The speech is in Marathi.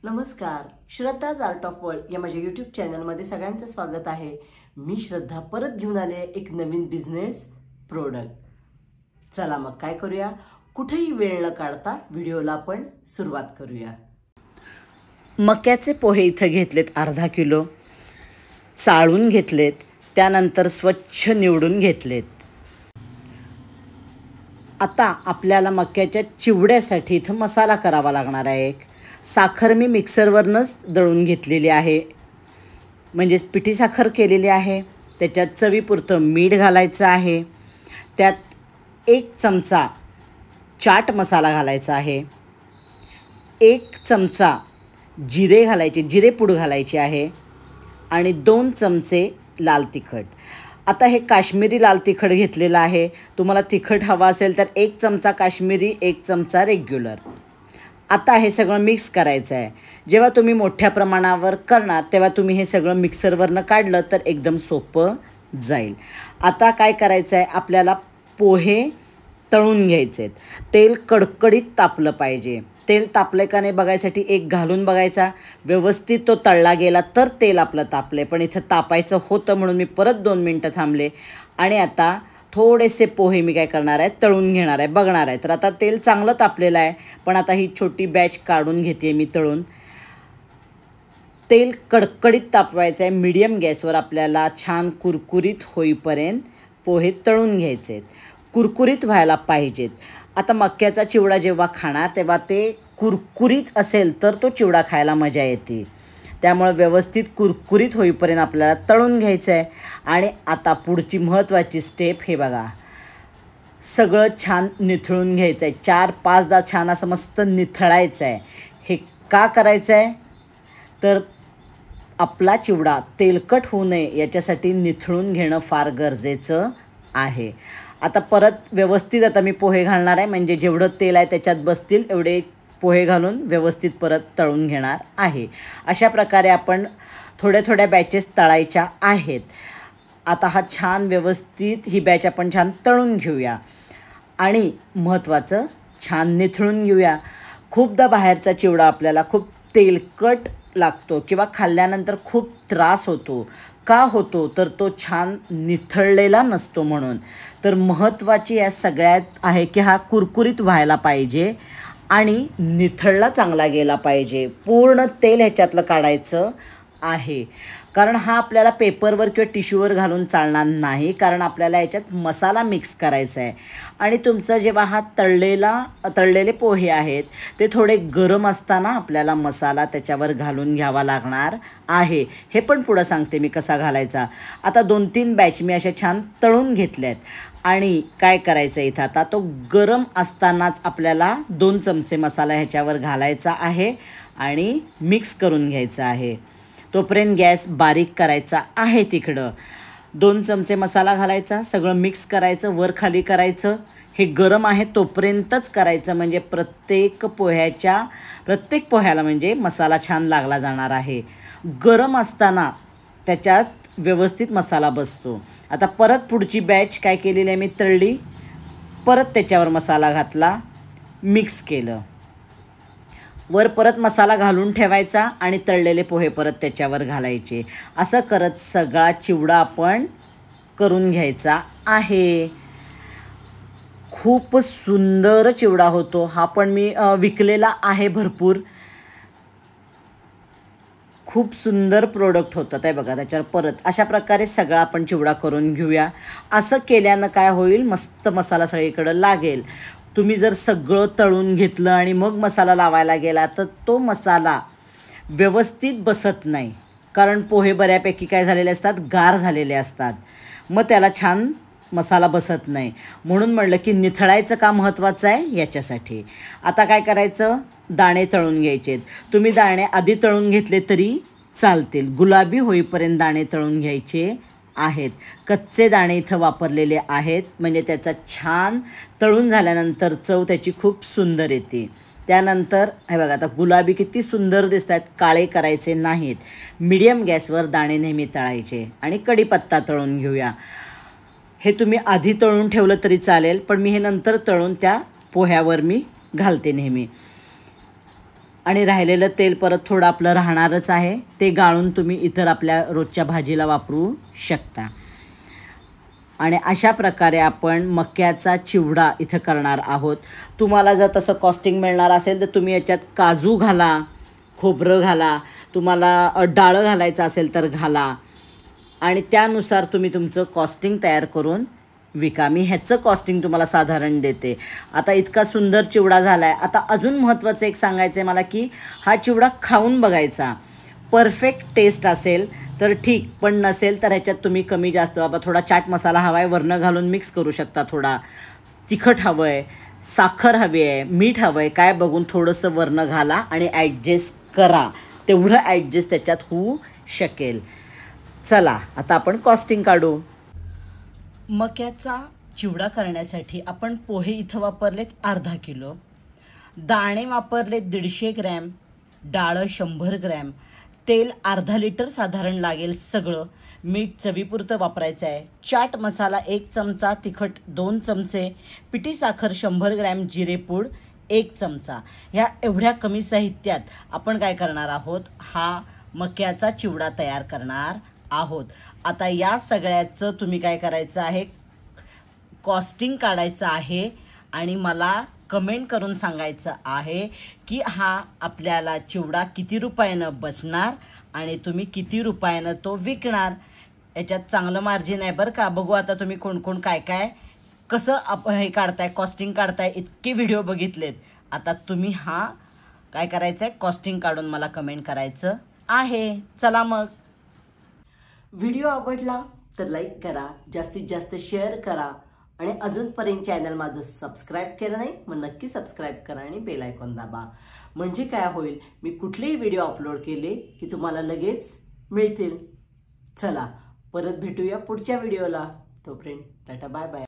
नमस्कार, श्रद्धाज आर्ट ऑफ वर्ल्ड या माझ्या यूट्यूब चॅनलमध्ये सगळ्यांचं स्वागत आहे। मी श्रद्धा परत घेऊन आले एक नवीन बिझनेस प्रोडक्ट। चला मग काय करूया, कुठेही वेळ न काढता व्हिडिओला आपण सुरुवात करूया। मक्याचे पोहे इथे घेतलेत अर्धा किलो, चाळून घेतलेत, त्यानंतर स्वच्छ निवडून घेतलेत। आता आपल्याला मक्याच्या चिवड्यासाठी इथं मसाला करावा लागणार आहे। साखर मी मिक्सरवरनंच दळून घेतलेली आहे, म्हणजे पिठी साखर केलेली आहे। त्याच्यात चवीपुरतं मीठ घालायचं आहे, त्यात 1 चमचा चाट मसाला घालायचा आहे, 1 चमचा जिरे घालायचे, जिरेपूड घालायची आहे आणि 2 चमचे लाल तिखट। आता हे काश्मीरी लाल तिखट घेतलेलं आहे। तुम्हाला तिखट हवा असेल तर 1 चमचा काश्मीरी, 1 चमचा रेग्युलर। आता हे सगळं मिक्स करायचं आहे। जेव्हा तुम्ही मोठ्या प्रमाणावर करणार तेव्हा तुम्ही हे सगळं मिक्सरवरनं काढलं तर एकदम सोपं जाईल। आता काय करायचं आहे, आपल्याला पोहे तळून घ्यायचे आहेत। तेल कडकडीत तापलं पाहिजे। तेल तापले का नाही बघायसाठी एक घालून बघायचा, व्यवस्थित तो तळला गेला तर तेल आपलं तापले, पण इथं तापायचं होतं म्हणून मी परत 2 मिनटं थांबले आणि आता थोडेसे पोहे मी काय करणार आहे, तळून घेणार आहे, बघणार आहे। तर आता तेल चांगलं तापलेलं आहे, पण आता ही छोटी बॅच काढून घेते मी तळून। तेल कडकडीत तापवायचं आहे, मीडियम गॅसवर आपल्याला छान कुरकुरीत होईपर्यंत पोहे तळून घ्यायचे आहेत, कुरकुरीत व्हायला पाहिजेत। आता मक्याचा चिवडा जेव्हा खाणार तेव्हा ते कुरकुरीत असेल तर तो चिवडा खायला मजा येते, त्यामुळे व्यवस्थित कुरकुरीत होईपर्यंत आपल्याला तळून घ्यायचं आहे। आणि आता पुढची महत्त्वाची स्टेप हे बघा, सगळं छान निथळून घ्यायचं आहे, 4-5दा छान असं मस्त निथळायचं आहे। हे का करायचं आहे तर आपला चिवडा तेलकट होऊ नये याच्यासाठी निथळून घेणं फार गरजेचं आहे। आता परत व्यवस्थित आता मी पोहे घालणार आहे, म्हणजे जेवढं तेल आहे त्याच्यात बसतील एवढे पोहे घालून व्यवस्थित परत तळून घेणार आहे। अशा प्रकारे आपण थोड्या थोड्या बॅचेस तळायच्या आहेत। आता हा छान व्यवस्थित ही बॅच आपण छान तळून घेऊया आणि महत्त्वाचं छान निथळून घेऊया। खूपदा बाहेरचा चिवडा आपल्याला खूप तेलकट लागतो किंवा खाल्ल्यानंतर खूप त्रास होतो। का होतो तर तो छान निथळलेला नसतो म्हणून। तर महत्त्वाची या सगळ्यात आहे की हा कुरकुरीत व्हायला पाहिजे आणि निथळला चांगला गेला पाहिजे, पूर्ण तेल ह्याच्यातलं काढायचं आहे। कारण हा आपल्याला पेपरवर किंवा टिश्यूवर घालून चालणार नाही, कारण आपल्याला याच्यात मसाला मिक्स करायचा आहे। आणि तुमचं जेव्हा हा तळलेले पोहे आहेत ते थोडे गरम असताना आपल्याला मसाला त्याच्यावर घालून घ्यावा लागणार आहे। हे पण पुढं सांगते मी कसा घालायचा। आता 2-3 बॅच मी अशा छान तळून घेतल्यात आणि काय करायचं इथं, आता तो गरम असतानाच आपल्याला 2 चमचे मसाला ह्याच्यावर घालायचा आहे आणि मिक्स करून घ्यायचा आहे। तोपर्यंत गॅस बारीक करायचा आहे तिकडं। 2 चमचे मसाला घालायचा, सगळं मिक्स करायचं, वर खाली करायचं। हे गरम आहे तोपर्यंतच करायचं, म्हणजे प्रत्येक पोह्याला म्हणजे मसाला छान लागला जाणार आहे। गरम असताना त्याच्यात व्यवस्थित मसाला बसतो। आता परत पुढची बॅच काय केलेली आहे मी, तळली, परत त्याच्यावर मसाला घातला, मिक्स केलं, वर परत मसाला घालून ठेवायचा आणि तळलेले पोहे परत त्याच्यावर घालायचे। असं करत सगळा चिवडा आपण करून घ्यायचा आहे। खूप सुंदर चिवडा होतो हा, पण मी विकलेला आहे भरपूर। खूप सुंदर प्रोडक्ट होतं ते बघा, त्याच्यावर परत अशा प्रकारे सगळा आपण चिवडा करून घेऊया। असं केल्यानं काय होईल, मस्त मसाला सगळीकडं लागेल। तुम्ही जर सगळं तळून घेतलं आणि मग मसाला लावायला गेला तर तो मसाला व्यवस्थित बसत नाही, कारण पोहे बऱ्यापैकी काय झालेले असतात, गार झालेले असतात, मग त्याला छान मसाला बसत नाही। म्हणून म्हटलं की निथळायचं का महत्त्वाचं आहे याच्यासाठी। आता काय करायचं, दाणे तळून घ्यायचे। तुम्ही दाणे आधी तळून घेतले तरी चालतील, गुलाबी होईपर्यंत दाणे तळून घ्यायचे आहेत। कच्चे दाणे इथं वापरलेले आहेत, म्हणजे त्याचा छान तळून झाल्यानंतर चव त्याची खूप सुंदर येते। त्यानंतर हे बघा, आता गुलाबी किती सुंदर दिसत आहेत, काळे करायचे नाहीत। मीडियम गॅसवर दाणे नेहमी तळायचे आणि कढीपत्ता तळून घेऊया। हे तुम्ही आधी तळून ठेवलं तरी चालेल, पण मी हे नंतर तळून त्या पोह्यावर मी घालते नेहमी। आणि राहिलेलं तेल परत थोडं आपलं राहणारच आहे, ते गाळून तुम्ही इतर आपल्या रोजच्या भाजीला वापरू शकता. आणि अशा प्रकारे आपण मक्याचा चिवडा इथं करणार आहोत. तुम्हाला जर तसं कॉस्टिंग मिळणार असेल तर तुम्ही याच्यात काजू घाला, खोबरं घाला, तुम्हाला डाळं घालायचं असेल तर घाला आणि त्यानुसार तुम्ही तुमचं कॉस्टिंग तयार करून विका. मी ह्याचं कॉस्टिंग तुम्हाला साधारण देते. आता इतका सुंदर चिवडा झाला आहे. आता अजून महत्त्वाचं एक सांगायचं आहे मला की हा चिवडा खाऊन बघायचा. परफेक्ट टेस्ट असेल तर ठीक, पण नसेल तर ह्याच्यात तुम्ही कमी जास्त बाबा थोडा चाट मसाला हवा आहे वरनं घालून मिक्स करू शकता, थोडा तिखट हवं आहे, साखर हवी आहे, मीठ हवं आहे, काय बघून थोडंसं वरनं घाला आणि ॲडजस्ट करा. तेवढं ॲडजस्ट त्याच्यात होऊ शकेल. चला आता आपण कॉस्टिंग काढू. मक्याचा चिवडा करण्यासाठी आपण पोहे इथं वापरलेत अर्धा किलो, दाणे वापरलेत 150 ग्रॅम, डाळं 100 ग्रॅम, तेल अर्धा लिटर साधारण लागेल सगळं, मीठ चवीपुरतं वापरायचं आहे, चाट मसाला 1 चमचा, तिखट 2 चमचे, पिठी साखर 100 ग्रॅम, जिरेपूड 1 चमचा. ह्या एवढ्या कमी साहित्यात आपण काय करणार आहोत, हा मक्याचा चिवडा तयार करणार आहोत. आता या सगळ्याचं तुम्ही काय करायचं आहे, कॉस्टिंग काढायचं आहे आणि मला कमेंट करून सांगायचं आहे की हा आपल्याला चिवडा किती रुपयानं बसणार आणि तुम्ही किती रुपयानं तो विकणार. याच्यात चांगलं मार्जिन आहे बरं का. बघू आता तुम्ही कोण कोण काय काय कसं हे काढताय, कॉस्टिंग काढताय. इतके व्हिडिओ बघितलेत. आता तुम्ही हा काय करायचं आहे, कॉस्टिंग काढून मला कमेंट करायचं आहे. चला मग. व्हिडिओ आवडला तर लाईक करा, जास्तीत जास्त शेअर करा आणि अजूनपर्यंत चॅनल माझं सबस्क्राईब केलं नाही मग नक्की सबस्क्राईब करा आणि बेल आयकॉन दाबा. म्हणजे काय होईल, मी कुठलेही व्हिडिओ अपलोड केले की तुम्हाला लगेच मिळतील. चला परत भेटूया पुढच्या व्हिडिओला. तोपर्यंत टाटा बाय बाय.